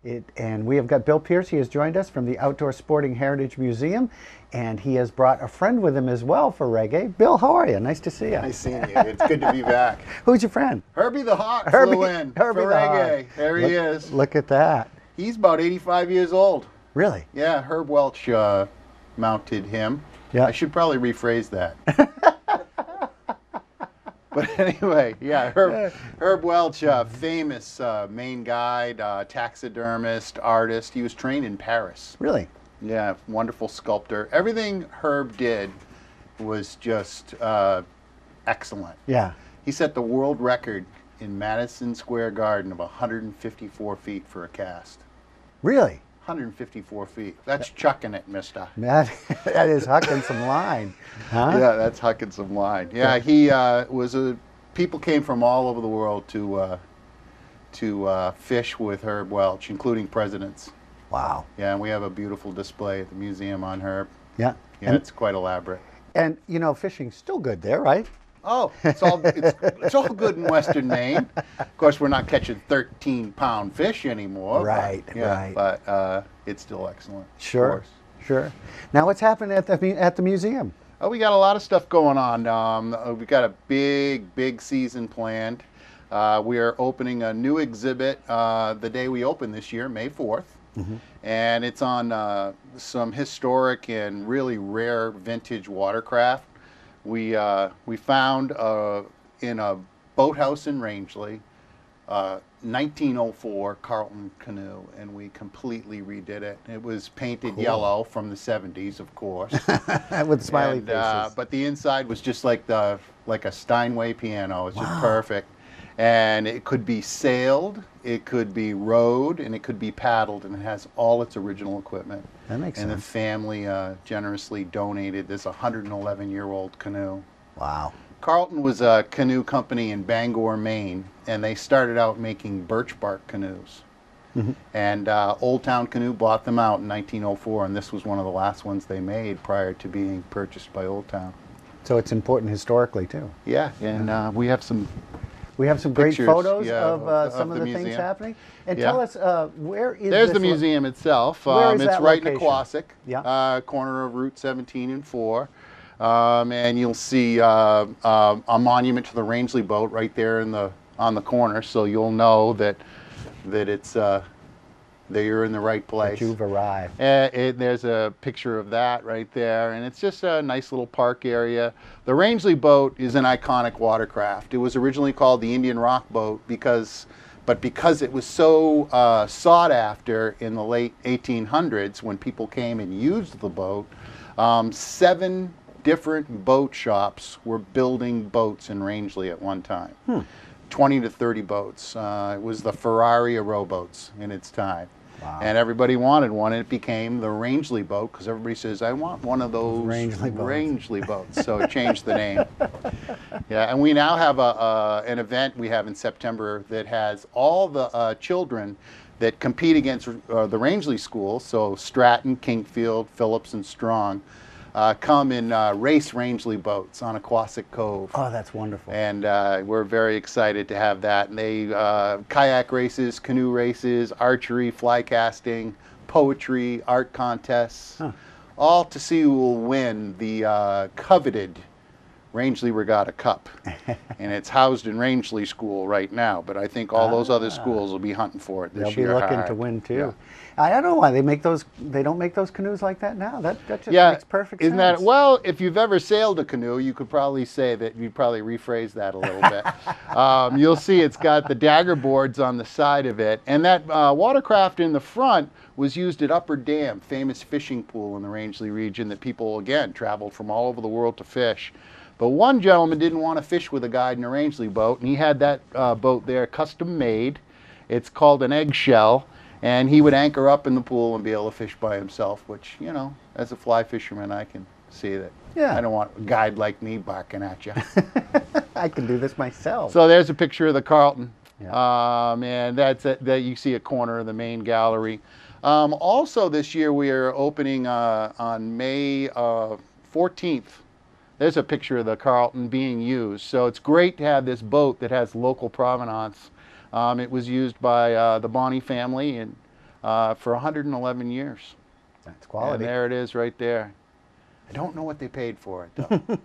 And we have got Bill Pierce. He has joined us from the Outdoor Sporting Heritage Museum, and he has brought a friend with him as well for reggae. Bill, how are you? Nice to see you. Nice seeing you. It's good to be back. Who's your friend? Herbie the Hawk flew in for reggae. There he is. Look at that. He's about 85 years old. Really? Yeah, Herb Welch mounted him. Yeah. I should probably rephrase that. But anyway, yeah, Herb Welch, famous Maine guide, taxidermist, artist. He was trained in Paris. Really? Yeah, wonderful sculptor. Everything Herb did was just excellent. Yeah. He set the world record in Madison Square Garden of 154 feet for a cast. Really? 154 feet. That's chucking it, mister. That is hucking some line. Huh? Yeah, that's hucking some line. Yeah, he people came from all over the world to fish with Herb Welch, including presidents. Wow. Yeah, and we have a beautiful display at the museum on Herb. Yeah. Yeah, it's quite elaborate. And, you know, fishing's still good there, right? Oh, it's all good in Western Maine. Of course, we're not catching 13-pound fish anymore. Right, right. But it's still excellent. Sure, of course. Sure. Now, what's happening at the museum? Oh, we got a lot of stuff going on. We got a big season planned. We are opening a new exhibit the day we open this year, May 4th. Mm-hmm. And it's on some historic and really rare vintage watercraft. We found in a boathouse in Rangeley, 1904 Carlton canoe, and we completely redid it. It was painted yellow from the 70s, of course, with smiley faces. But the inside was just like a Steinway piano. It's just perfect, and it could be sailed, it could be rowed, and it could be paddled, and it has all its original equipment. That makes sense. And the family generously donated this 111-year-old canoe. Wow. Carlton was a canoe company in Bangor, Maine, and they started out making birch bark canoes. Mm-hmm. And Old Town Canoe bought them out in 1904, and this was one of the last ones they made prior to being purchased by Old Town. So it's important historically, too. Yeah, and we have some great pictures, photos yeah, of some of the museum. things happening. And Yeah. tell us, where is There's this the museum itself. Where is it's that right location? in Aquasic, Yeah. corner of Route 17 and 4. And you'll see a monument to the Rangeley boat right there on the corner, so you'll know that it's that you're in the right place. That you've arrived. There's a picture of that right there, and it's just a nice little park area. The Rangeley boat is an iconic watercraft. It was originally called the Indian Rock boat because it was so sought after in the late 1800s when people came and used the boat, 7 different boat shops were building boats in Rangeley at one time. 20 to 30 boats. It was the Ferrari of rowboats in its time. Wow. And everybody wanted one, and it became the Rangeley boat because everybody says, I want one of those Rangeley boats. So it changed the name. Yeah, and we now have an event we have in September that has all the children that compete against the Rangeley schools, so Stratton, Kingfield, Phillips, and Strong, come and race Rangeley boats on Aquasic Cove. Oh, that's wonderful. And we're very excited to have that. And they kayak races, canoe races, archery, fly casting, poetry, art contests, all to see who will win the coveted Rangeley Regatta Cup. And it's housed in Rangeley School right now, but I think all those other schools will be hunting for it this year. They'll be looking to win too. Yeah. I don't know why they don't make those canoes like that now. That just makes perfect sense. Isn't that, well, if you've ever sailed a canoe, you could probably say that, you'd probably rephrase that a little bit. You'll see it's got the dagger boards on the side of it, and that watercraft in the front was used at Upper Dam, famous fishing pool in the Rangeley region that people, again, traveled from all over the world to fish. But one gentleman didn't want to fish with a guide in a Rangeley boat, and he had that boat there custom made. It's called an eggshell, and he would anchor up in the pool and be able to fish by himself, which, you know, as a fly fisherman, I can see that. Yeah. I don't want a guide like me barking at you. I can do this myself. So there's a picture of the Carlton. Yeah. And that's it, that you see a corner of the main gallery. Also this year we are opening on May 14th. There's a picture of the Carlton being used. So it's great to have this boat that has local provenance. It was used by the Bonney family in for 111 years. That's quality. And there it is right there. I don't know what they paid for it, though.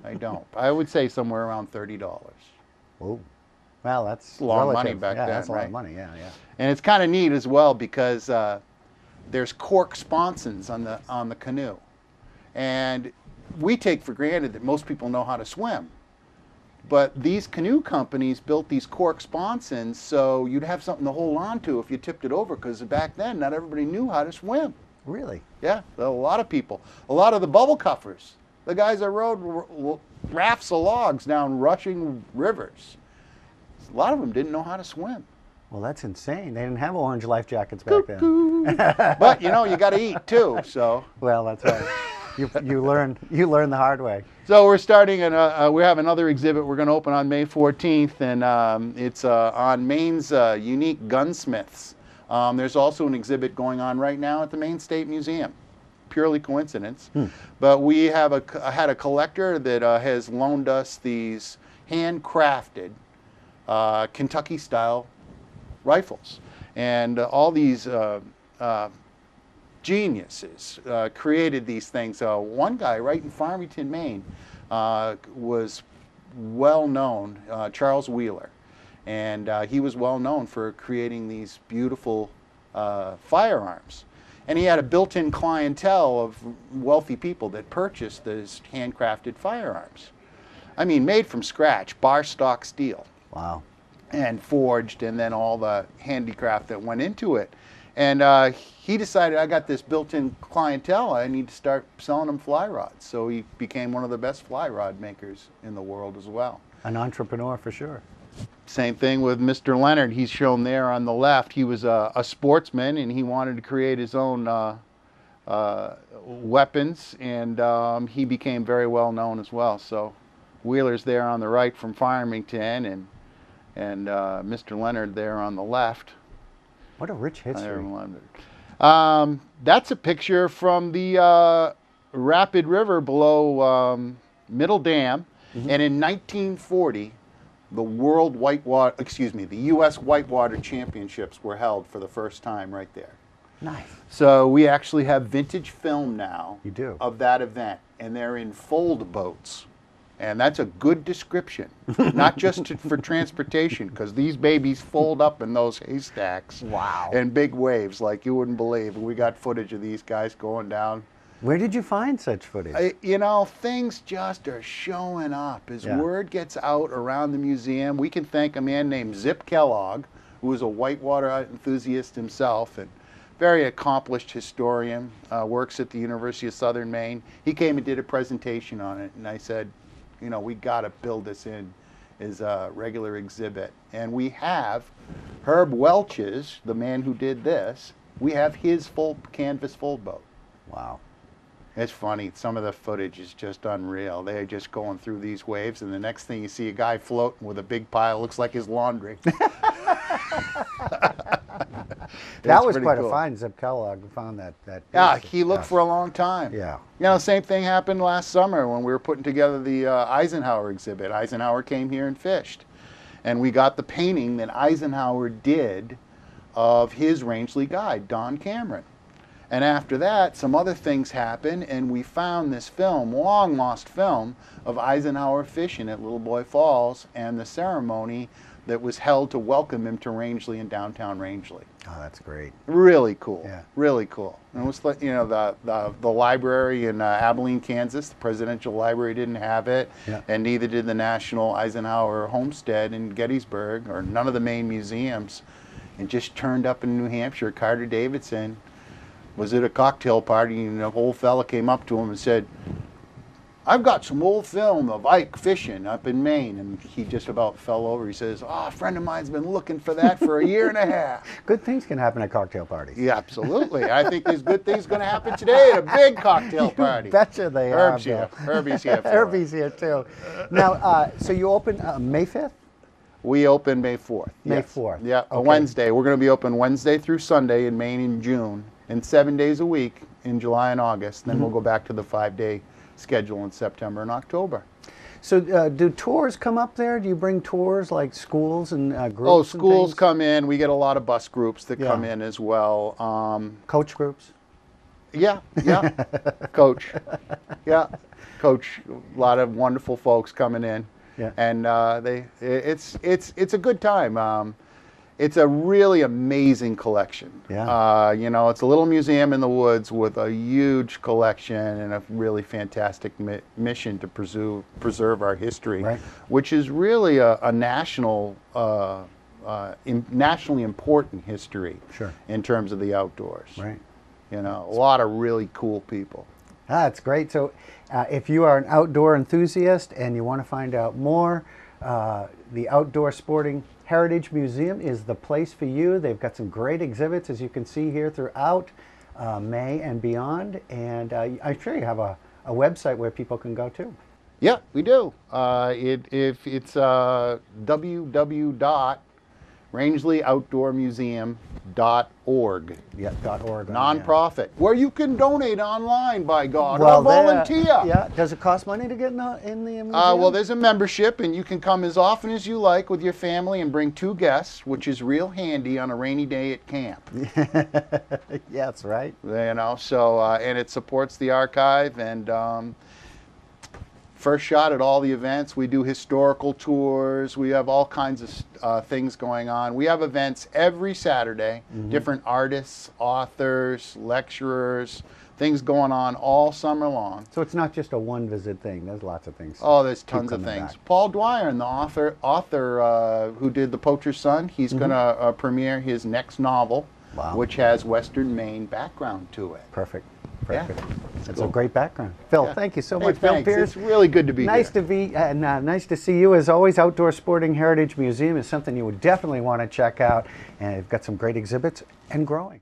I don't. I would say somewhere around $30. Oh, well, that's a lot of money relative. back yeah, then, that's a lot right? of money. Yeah, yeah. And it's kind of neat as well because there's cork sponsons on the canoe, and we take for granted that most people know how to swim. But these canoe companies built these cork sponsons so you'd have something to hold on to if you tipped it over, because back then not everybody knew how to swim. Really? Yeah, a lot of people. A lot of the bubble cuffers, the guys that rode rafts of logs down rushing rivers, a lot of them didn't know how to swim. Well, that's insane. They didn't have orange life jackets back then. But, you know, you got to eat too, so. Well, that's right. You learn the hard way. So we're starting, we have another exhibit we're going to open on May 14th, and it's on Maine's unique gunsmiths. There's also an exhibit going on right now at the Maine State Museum. Purely coincidence. But we have had a collector that has loaned us these handcrafted Kentucky-style rifles. And all these geniuses created these things. One guy right in Farmington, Maine, was well known, Charles Wheeler. And he was well known for creating these beautiful firearms. And he had a built-in clientele of wealthy people that purchased these handcrafted firearms. I mean, made from scratch, bar stock steel. Wow. And forged, and then all the handicraft that went into it. And he decided, I got this built-in clientele, I need to start selling them fly rods. So he became one of the best fly rod makers in the world as well. An entrepreneur for sure. Same thing with Mr. Leonard. He's shown there on the left. He was a sportsman, and he wanted to create his own weapons, and he became very well known as well. So Wheeler's there on the right from Farmington, and Mr. Leonard there on the left. What a rich history. That's a picture from the Rapid River below Middle Dam, and in 1940, the the U.S. Whitewater Championships were held for the first time right there. Nice. So we actually have vintage film now. You do. Of that event, and they're in fold boats. And that's a good description, not just for transportation, because these babies fold up in those haystacks. Wow. And big waves like you wouldn't believe. We got footage of these guys going down. Where did you find such footage? You know, things just are showing up. As word gets out around the museum, we can thank a man named Zip Kellogg, who was a whitewater enthusiast himself and very accomplished historian, works at the University of Southern Maine. He came and did a presentation on it, and I said, you know, we got to build this in as a regular exhibit. And we have Herb Welch's, the man who did this, we have his full canvas fold boat. Wow. It's funny. Some of the footage is just unreal. They're just going through these waves, and the next thing you see a guy floating with a big pile, looks like his laundry. That was quite a find. Zip Kellogg found that. Yeah, he looked for a long time. Yeah. You know, same thing happened last summer when we were putting together the Eisenhower exhibit. Eisenhower came here and fished. And we got the painting that Eisenhower did of his Rangeley guide, Don Cameron. And after that, some other things happened, and we found this film, long lost film, of Eisenhower fishing at Little Boy Falls and the ceremony that was held to welcome him to Rangeley in downtown Rangeley. Oh, that's great. Really cool. Yeah. Really cool. And it was, you know, the library in Abilene, Kansas, the Presidential Library didn't have it, and neither did the National Eisenhower Homestead in Gettysburg, or none of the main museums. It just turned up in New Hampshire. Carter Davidson was at a cocktail party, and an old fella came up to him and said, I've got some old film of Ike fishing up in Maine. And he just about fell over. He says, oh, a friend of mine's been looking for that for a year and a half. Good things can happen at cocktail parties. Yeah, absolutely. I think there's good things going to happen today at a big cocktail party. You betcha they Herb's are. here. Herbie's here for Herbie's here too. Now, so you open May 5th? We open May 4th. May yes. 4th. Yeah, a Okay. Wednesday. We're going to be open Wednesday through Sunday in Maine in June, and 7 days a week in July and August. Then we'll go back to the 5-day schedule in September and October. So do tours come up there? Do you bring tours like schools and groups? Oh, and schools things? come in. We get a lot of bus groups that Yeah. come in as well. Coach groups? Yeah, yeah, coach. Yeah, coach. A lot of wonderful folks coming in. Yeah. And it's a good time. It's a really amazing collection. Yeah. You know, it's a little museum in the woods with a huge collection and a really fantastic mission to preserve our history, Right. which is really a national, nationally important history. Sure. In terms of the outdoors. Right. You know, a lot of really cool people. Ah, that's great. So if you are an outdoor enthusiast and you want to find out more, the Outdoor Sporting Heritage Museum is the place for you. They've got some great exhibits, as you can see here, throughout May and beyond. And I'm sure you have a website where people can go to. Yeah, we do. If it's www.rangeley.outdoormuseum.org. Yeah, .org. Nonprofit, where you can donate online, by God, or Well, volunteer. yeah. Does it cost money to get in the museum? Well, there's a membership, and you can come as often as you like with your family and bring 2 guests, which is real handy on a rainy day at camp. Yeah, that's right. You know, so and it supports the archive and. First shot at all the events. We do historical tours. We have all kinds of things going on. We have events every Saturday, different artists, authors, lecturers, things going on all summer long. So it's not just a one-visit thing. There's lots of things. Oh, there's tons of coming things. back. Paul Dwyer, the author who did The Poacher's Son, he's going to premiere his next novel, Wow. which has Western Maine background to it. Perfect. Yeah. Perfect. That's Cool. a great background. Phil, Yeah. thank you so Hey, much. Bill thanks. Pierce. It's really good to be Nice here. to be, nice to see you. As always, Outdoor Sporting Heritage Museum is something you would definitely want to check out, and they've got some great exhibits and growing.